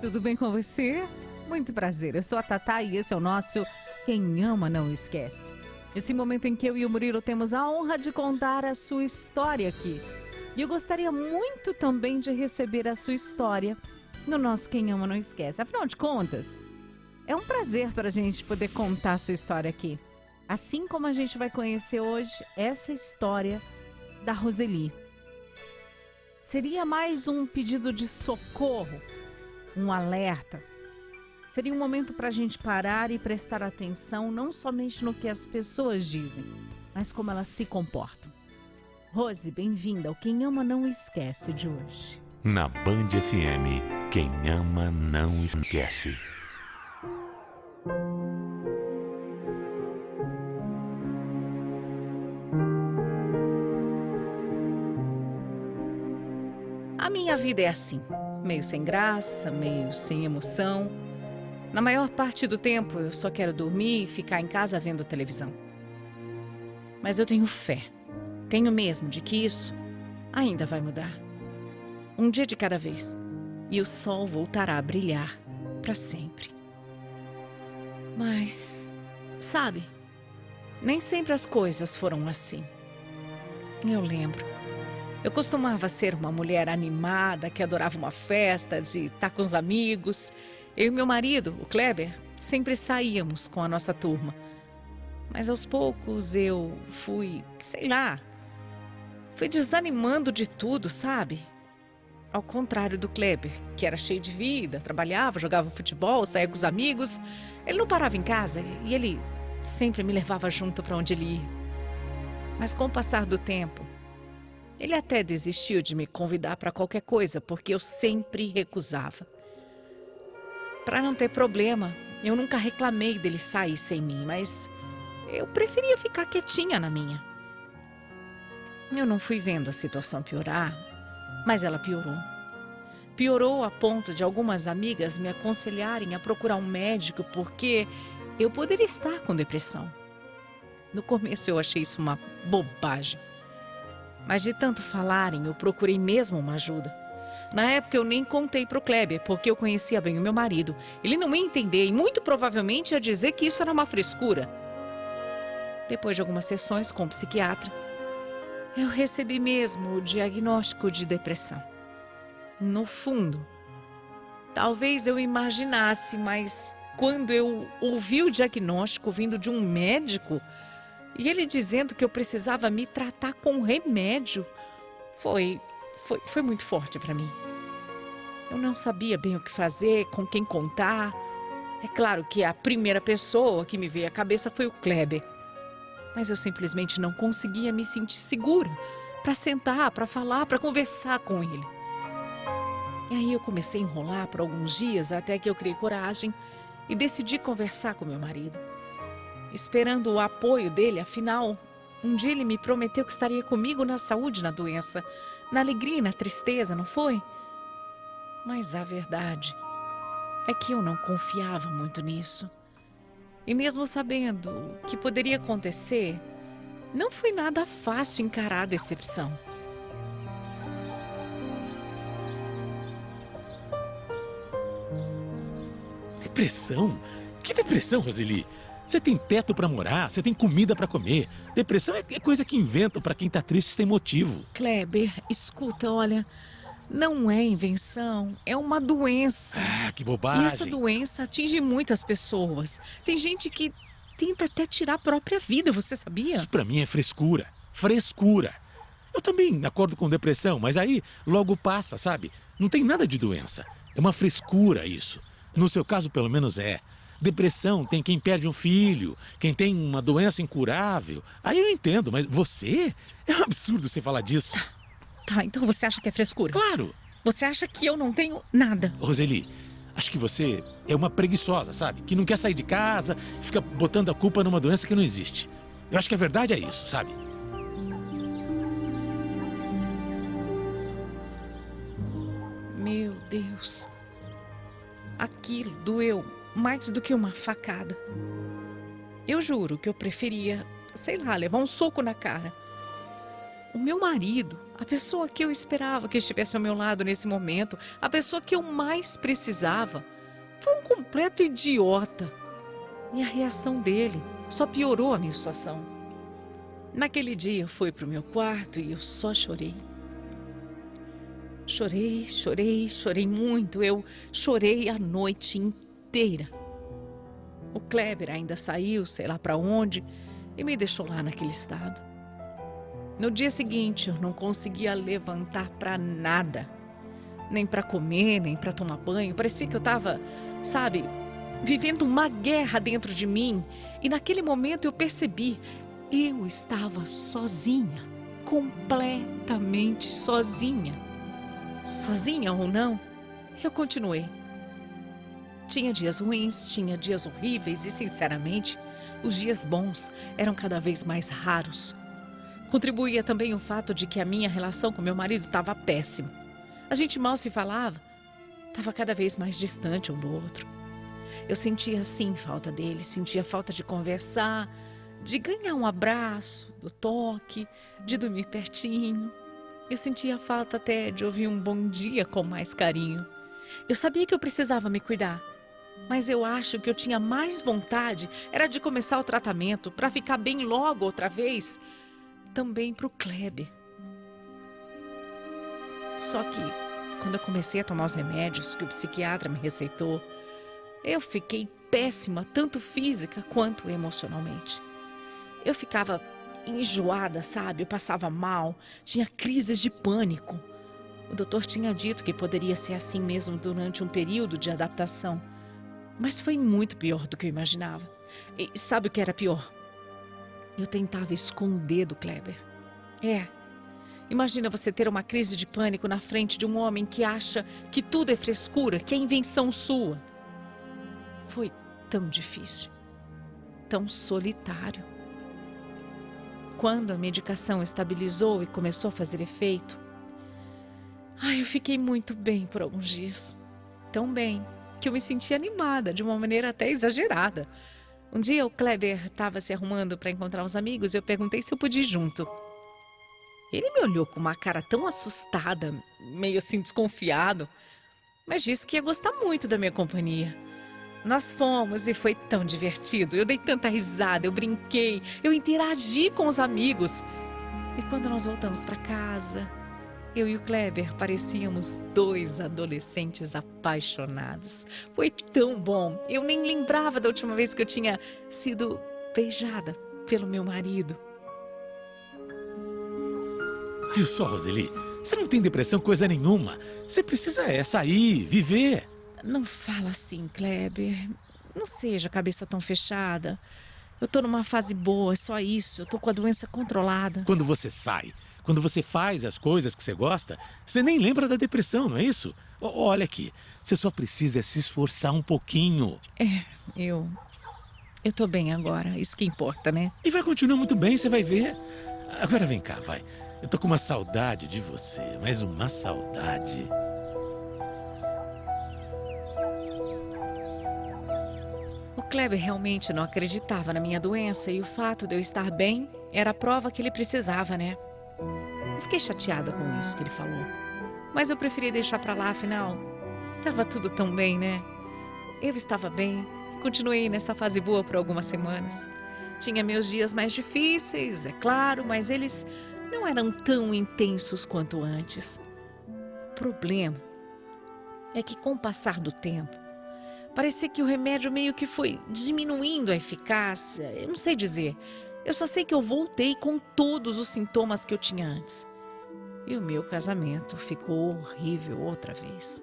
tudo bem com você? Muito prazer, eu sou a Tatá e esse é o nosso Quem Ama Não Esquece. Esse momento em que eu e o Murilo temos a honra de contar a sua história aqui. E eu gostaria muito também de receber a sua história no nosso Quem Ama Não Esquece. Afinal de contas, é um prazer para a gente poder contar a sua história aqui. Assim como a gente vai conhecer hoje essa história da Roseli. Seria mais um pedido de socorro, um alerta. Seria um momento para a gente parar e prestar atenção não somente no que as pessoas dizem, mas como elas se comportam. Rose, bem-vinda ao Quem Ama Não Esquece de hoje. Na Band FM, Quem Ama Não Esquece. A minha vida é assim, meio sem graça, meio sem emoção. Na maior parte do tempo eu só quero dormir e ficar em casa vendo televisão. Mas eu tenho fé, tenho mesmo de que isso ainda vai mudar. Um dia de cada vez, e o sol voltará a brilhar para sempre. Mas, sabe, nem sempre as coisas foram assim. Eu lembro. Eu costumava ser uma mulher animada, que adorava uma festa, de estar com os amigos. Eu e meu marido, o Kleber, sempre saíamos com a nossa turma. Mas aos poucos eu fui desanimando de tudo, sabe? Ao contrário do Kleber, que era cheio de vida, trabalhava, jogava futebol, saía com os amigos. Ele não parava em casa e ele sempre me levava junto para onde ele ia. Mas com o passar do tempo, ele até desistiu de me convidar para qualquer coisa, porque eu sempre recusava. Para não ter problema, eu nunca reclamei dele sair sem mim, mas eu preferia ficar quietinha na minha. Eu não fui vendo a situação piorar, mas ela piorou. Piorou a ponto de algumas amigas me aconselharem a procurar um médico porque eu poderia estar com depressão. No começo eu achei isso uma bobagem. Mas de tanto falarem, eu procurei mesmo uma ajuda. Na época eu nem contei pro Kleber, porque eu conhecia bem o meu marido. Ele não ia entender e muito provavelmente ia dizer que isso era uma frescura. Depois de algumas sessões com o psiquiatra, eu recebi mesmo o diagnóstico de depressão. No fundo, talvez eu imaginasse, mas quando eu ouvi o diagnóstico vindo de um médico e ele dizendo que eu precisava me tratar com remédio, foi muito forte para mim. Eu não sabia bem o que fazer, com quem contar. É claro que a primeira pessoa que me veio à cabeça foi o Kleber. Mas eu simplesmente não conseguia me sentir segura para sentar, para falar, para conversar com ele. E aí eu comecei a enrolar por alguns dias até que eu criei coragem e decidi conversar com meu marido. Esperando o apoio dele, afinal, um dia ele me prometeu que estaria comigo na saúde e na doença, na alegria e na tristeza, não foi? Mas a verdade é que eu não confiava muito nisso. E mesmo sabendo o que poderia acontecer, não foi nada fácil encarar a decepção. Depressão? Que depressão, Roseli? Você tem teto pra morar, você tem comida pra comer. Depressão é coisa que inventam pra quem tá triste sem motivo. Kleber, escuta, olha, não é invenção, é uma doença. Ah, que bobagem. E essa doença atinge muitas pessoas. Tem gente que tenta até tirar a própria vida, você sabia? Isso pra mim é frescura. Frescura. Eu também acordo com depressão, mas aí logo passa, sabe? Não tem nada de doença. É uma frescura isso. No seu caso, pelo menos é. Depressão tem quem perde um filho, quem tem uma doença incurável. Aí eu entendo, mas você? É um absurdo você falar disso. Tá, então você acha que é frescura? Claro! Você acha que eu não tenho nada? Roseli, acho que você é uma preguiçosa, sabe? Que não quer sair de casa e fica botando a culpa numa doença que não existe. Eu acho que a verdade é isso, sabe? Meu Deus. Aquilo doeu mais do que uma facada. Eu juro que eu preferia, levar um soco na cara. O meu marido A pessoa que eu esperava que estivesse ao meu lado nesse momento, a pessoa que eu mais precisava, foi um completo idiota. E a reação dele só piorou a minha situação. Naquele dia eu fui para o meu quarto e eu só chorei. Chorei, chorei, chorei muito. Eu chorei a noite inteira. O Kleber ainda saiu, sei lá para onde, e me deixou lá naquele estado. No dia seguinte, eu não conseguia levantar para nada. Nem para comer, nem para tomar banho. Parecia que eu estava, sabe, vivendo uma guerra dentro de mim. E naquele momento eu percebi, eu estava sozinha, completamente sozinha. Sozinha ou não, eu continuei. Tinha dias ruins, tinha dias horríveis e, sinceramente, os dias bons eram cada vez mais raros. Contribuía também o fato de que a minha relação com meu marido estava péssima. A gente mal se falava, estava cada vez mais distante um do outro. Eu sentia, sim, falta dele, sentia falta de conversar, de ganhar um abraço, do toque, de dormir pertinho. Eu sentia falta até de ouvir um bom dia com mais carinho. Eu sabia que eu precisava me cuidar, mas eu acho que eu tinha mais vontade era de começar o tratamento para ficar bem logo outra vez, também para o Kleber. Só que, quando eu comecei a tomar os remédios que o psiquiatra me receitou, eu fiquei péssima, tanto física quanto emocionalmente. Eu ficava enjoada, sabe? Eu passava mal, tinha crises de pânico. O doutor tinha dito que poderia ser assim mesmo durante um período de adaptação. Mas foi muito pior do que eu imaginava. E sabe o que era pior? Eu tentava esconder do Kleber. Imagina você ter uma crise de pânico na frente de um homem que acha que tudo é frescura, que é invenção sua. Foi tão difícil, tão solitário. Quando a medicação estabilizou e começou a fazer efeito, eu fiquei muito bem por alguns dias. Tão bem que eu me senti animada, de uma maneira até exagerada. Um dia o Kleber estava se arrumando para encontrar uns amigos e eu perguntei se eu podia ir junto. Ele me olhou com uma cara tão assustada, meio assim desconfiado, mas disse que ia gostar muito da minha companhia. Nós fomos e foi tão divertido. Eu dei tanta risada, eu brinquei, eu interagi com os amigos. E quando nós voltamos para casa, eu e o Kleber parecíamos dois adolescentes apaixonados. Foi tão bom. Eu nem lembrava da última vez que eu tinha sido beijada pelo meu marido. Viu só, Roseli? Você não tem depressão coisa nenhuma. Você precisa sair, viver. Não fala assim, Kleber. Não seja cabeça tão fechada. Eu tô numa fase boa, é só isso. Eu tô com a doença controlada. Quando você sai, quando você faz as coisas que você gosta, você nem lembra da depressão, não é isso? Olha aqui, você só precisa se esforçar um pouquinho. Eu tô bem agora, isso que importa, né? E vai continuar muito bem, você vai ver. Agora vem cá, vai. Eu tô com uma saudade de você, mas uma saudade. O Kleber realmente não acreditava na minha doença e o fato de eu estar bem era a prova que ele precisava, né? Eu fiquei chateada com isso que ele falou. Mas eu preferi deixar pra lá, afinal, tava tudo tão bem, né? Eu estava bem e continuei nessa fase boa por algumas semanas. Tinha meus dias mais difíceis, é claro, mas eles não eram tão intensos quanto antes. O problema é que com o passar do tempo, parecia que o remédio meio que foi diminuindo a eficácia. Eu não sei dizer. Eu só sei que eu voltei com todos os sintomas que eu tinha antes. E o meu casamento ficou horrível outra vez.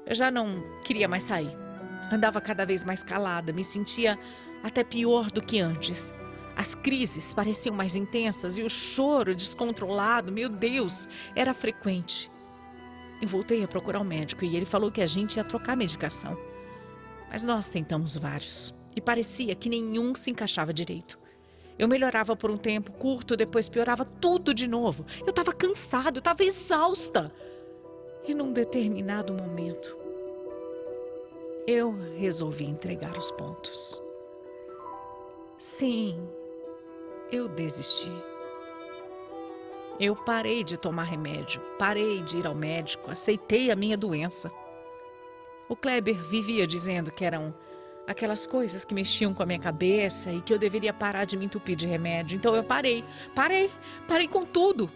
Eu já não queria mais sair. Andava cada vez mais calada, me sentia até pior do que antes. As crises pareciam mais intensas e o choro descontrolado, meu Deus, era frequente. Eu voltei a procurar um médico e ele falou que a gente ia trocar medicação. Mas nós tentamos vários e parecia que nenhum se encaixava direito. Eu melhorava por um tempo curto, depois piorava tudo de novo. Eu estava cansada, eu estava exausta. E num determinado momento, eu resolvi entregar os pontos. Sim, eu desisti. Eu parei de tomar remédio, parei de ir ao médico, aceitei a minha doença. O Kleber vivia dizendo que eram aquelas coisas que mexiam com a minha cabeça e que eu deveria parar de me entupir de remédio. Então eu parei com tudo.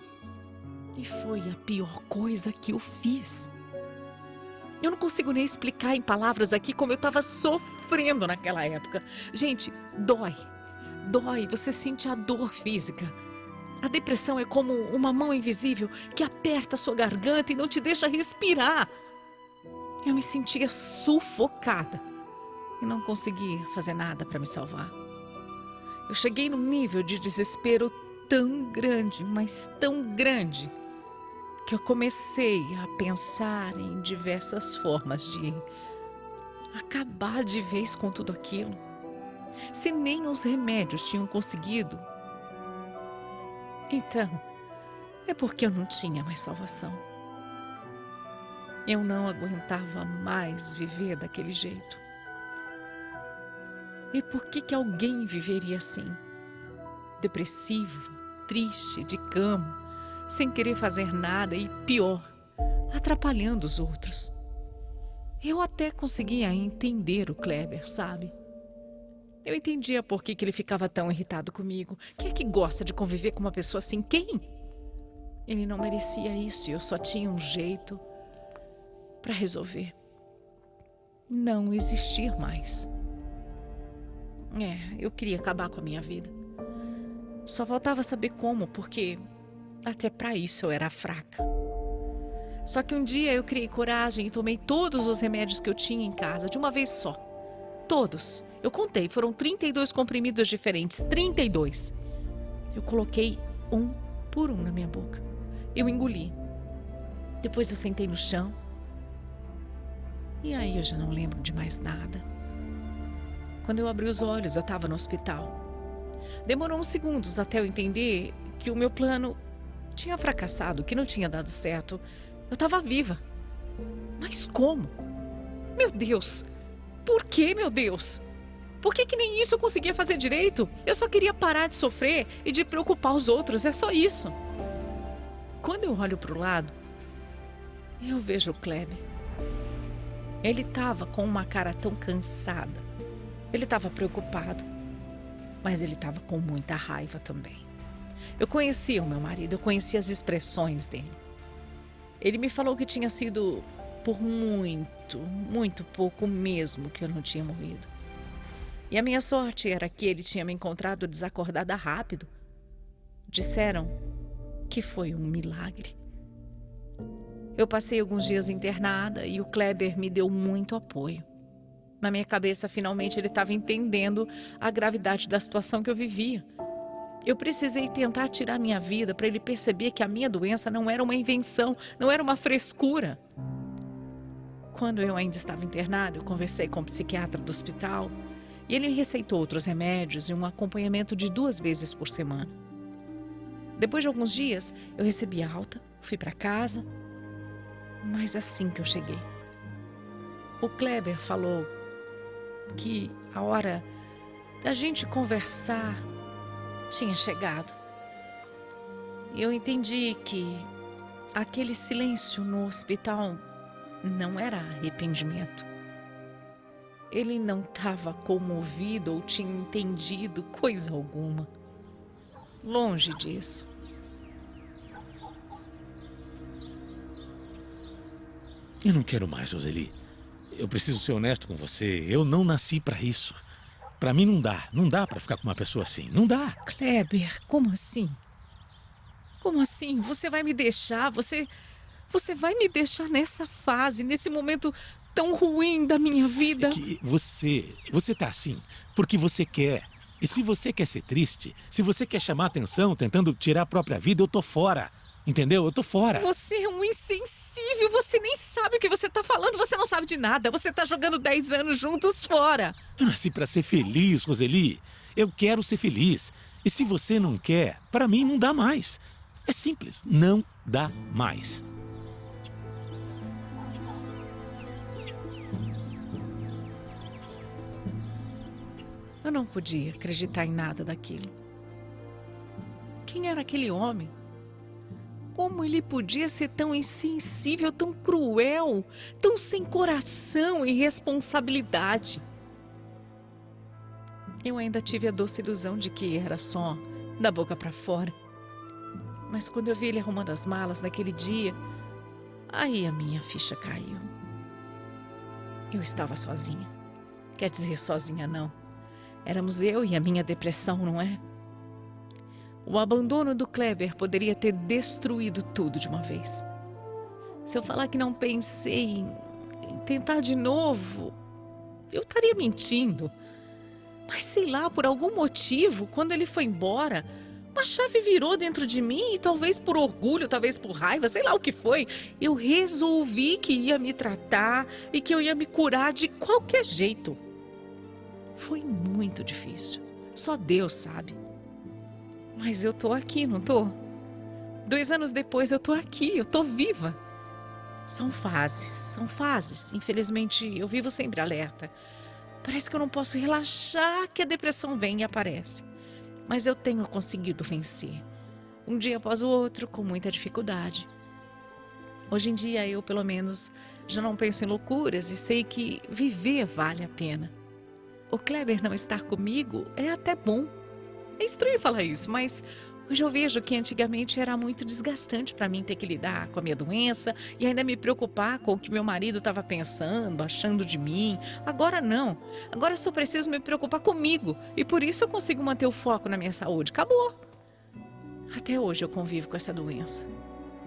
E foi a pior coisa que eu fiz. Eu não consigo nem explicar em palavras aqui como eu estava sofrendo naquela época. Gente, dói, você sente a dor física. A depressão é como uma mão invisível que aperta a sua garganta e não te deixa respirar. Eu me sentia sufocada e não conseguia fazer nada para me salvar. Eu cheguei num nível de desespero tão grande, mas tão grande, que eu comecei a pensar em diversas formas de acabar de vez com tudo aquilo. Se nem os remédios tinham conseguido, então é porque eu não tinha mais salvação. Eu não aguentava mais viver daquele jeito. E por que alguém viveria assim? Depressivo, triste, de cama, sem querer fazer nada e, pior, atrapalhando os outros. Eu até conseguia entender o Kleber, sabe? Eu entendia por que ele ficava tão irritado comigo. Quem é que gosta de conviver com uma pessoa assim? Quem? Ele não merecia isso e eu só tinha um jeito para resolver. Não existir mais. Eu queria acabar com a minha vida. Só faltava saber como, porque até para isso eu era fraca. Só que um dia eu criei coragem e tomei todos os remédios que eu tinha em casa, de uma vez só. Todos. Eu contei, foram 32 comprimidos diferentes, 32. Eu coloquei um por um na minha boca. Eu engoli. Depois eu sentei no chão. E aí eu já não lembro de mais nada. Quando eu abri os olhos, eu estava no hospital. Demorou uns segundos até eu entender que o meu plano tinha fracassado, que não tinha dado certo. Eu estava viva. Mas como? Meu Deus! Por que, meu Deus? Por que nem isso eu conseguia fazer direito? Eu só queria parar de sofrer e de preocupar os outros, é só isso. Quando eu olho para o lado, eu vejo o Kleber. Ele estava com uma cara tão cansada. Ele estava preocupado, mas ele estava com muita raiva também. Eu conhecia o meu marido, eu conhecia as expressões dele. Ele me falou que tinha sido por muito pouco mesmo que eu não tinha morrido. E a minha sorte era que ele tinha me encontrado desacordada rápido. Disseram que foi um milagre. Eu passei alguns dias internada e o Kleber me deu muito apoio. Na minha cabeça, finalmente, ele estava entendendo a gravidade da situação que eu vivia. Eu precisei tentar tirar minha vida para ele perceber que a minha doença não era uma invenção, não era uma frescura. Quando eu ainda estava internada, eu conversei com o psiquiatra do hospital e ele me receitou outros remédios e um acompanhamento de 2 vezes por semana. Depois de alguns dias, eu recebi alta, fui para casa, mas assim que eu cheguei, o Kleber falou que a hora da gente conversar tinha chegado. E eu entendi que aquele silêncio no hospital não era arrependimento. Ele não estava comovido ou tinha entendido coisa alguma. Longe disso. Eu não quero mais, Roseli. Eu preciso ser honesto com você. Eu não nasci pra isso. Pra mim não dá. Não dá pra ficar com uma pessoa assim. Não dá. Kleber, como assim? Como assim? Você vai me deixar? Você vai me deixar nessa fase, nesse momento tão ruim da minha vida? É que você tá assim porque você quer. E se você quer ser triste, se você quer chamar atenção tentando tirar a própria vida, eu tô fora. Entendeu? Eu tô fora. Você é um insensível, você nem sabe o que você tá falando, você não sabe de nada, você tá jogando 10 anos juntos fora. Eu nasci pra ser feliz, Roseli. Eu quero ser feliz. E se você não quer, pra mim não dá mais. É simples, não dá mais. Eu não podia acreditar em nada daquilo. Quem era aquele homem? Como ele podia ser tão insensível, tão cruel, tão sem coração e responsabilidade? Eu ainda tive a doce ilusão de que era só da boca para fora. Mas quando eu vi ele arrumando as malas naquele dia, aí a minha ficha caiu. Eu estava sozinha. Quer dizer, sozinha não. Éramos eu e a minha depressão, não é? O abandono do Kleber poderia ter destruído tudo de uma vez. Se eu falar que não pensei em tentar de novo, eu estaria mentindo. Mas sei lá, por algum motivo, quando ele foi embora, uma chave virou dentro de mim e talvez por orgulho, talvez por raiva, sei lá o que foi, eu resolvi que ia me tratar e que eu ia me curar de qualquer jeito. Foi muito difícil. Só Deus sabe. Mas eu tô aqui, não tô? 2 anos depois eu tô aqui, eu tô viva. São fases. Infelizmente, eu vivo sempre alerta. Parece que eu não posso relaxar que a depressão vem e aparece. Mas eu tenho conseguido vencer. Um dia após o outro, com muita dificuldade. Hoje em dia, eu pelo menos já não penso em loucuras e sei que viver vale a pena. O Kleber não estar comigo é até bom. É estranho falar isso, mas hoje eu vejo que antigamente era muito desgastante para mim ter que lidar com a minha doença e ainda me preocupar com o que meu marido estava pensando, achando de mim. Agora não. Agora eu só preciso me preocupar comigo e por isso eu consigo manter o foco na minha saúde. Acabou. Até hoje eu convivo com essa doença.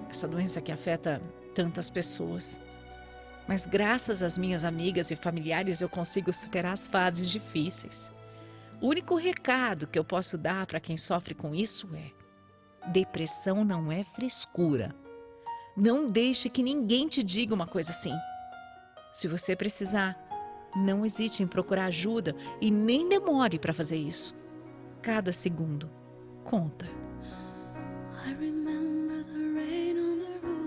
Essa doença que afeta tantas pessoas. Mas graças às minhas amigas e familiares eu consigo superar as fases difíceis. O único recado que eu posso dar para quem sofre com isso é: depressão não é frescura. Não deixe que ninguém te diga uma coisa assim. Se você precisar, não hesite em procurar ajuda e nem demore para fazer isso. Cada segundo conta. I remember